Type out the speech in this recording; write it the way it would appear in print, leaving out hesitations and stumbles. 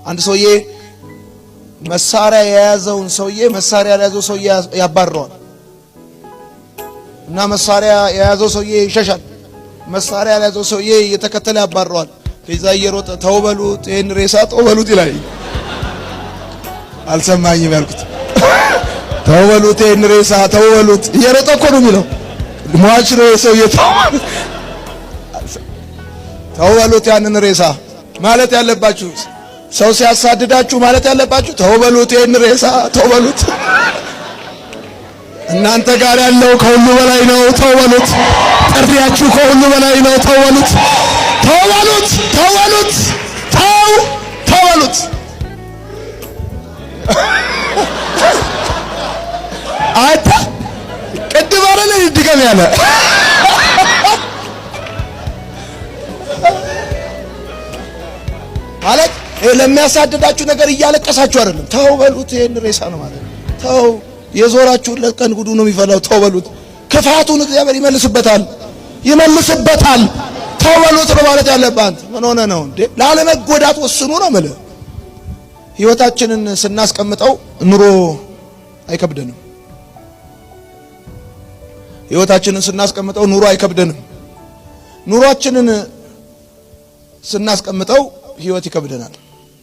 አንድ ሰውዬ መሳሪያ የያዘውን ሰውዬ መሳሪያ የያዘው ሰውዬ ያባረዋል እና መሳሪያ የያዘው ሰውዬ ይሸሻል። መሳሪያ የያዘው ሰውዬ እየተከተለ ያባረዋል። ከዛ እየሮጠ ተውበሉት ይሄን ሬሳ ተውበሉት ይላል። አልሰማኝም ያልኩት ተውበሉት ይሄን ሬሳ ተውበሉት እየሮጠ እኮ ነው የሚለው ሟች ነው ሰውዬ ተውበሉት ያንን ሬሳ ማለት ያለባችሁ ሰው ሲያሳድዳችሁ ማለት ያለባችሁ ተውበሉት ይሄን ሬሳ ተውበሉት እናንተ ጋር ያለው ከሁሉ በላይ ነው ተውበሉት ጥሪያችሁ ከሁሉ በላይ ነው ተውበሉት ተውበሉት ተውበሉት ተውበሉት አታ ቅድም አረለ ድገም ያለ ማለት ለሚያሳድዳችሁ ነገር እያለቀሳችሁ አይደለም ተውበሉት ይሄን ሬሳ ነው ማለት ተው የዞራችሁለት ቀን ጉዱ ነው የሚፈላው ተውበሉት ክፋቱን እግዚአብሔር ይመልስበታል ተውበሉት ነው ማለት ያለባት ምን ሆነ ነው እንዴ ላለመጎዳት ወስኑ ነው ማለት ህይወታችንን ስናስቀምጠው ኑሮ አይከብደንም ህይወታችንን ስናስቀምጠው ኑሮ አይከብደንም ኑሮአችንን ስናስቀምጠው ህይወት ይከብደናል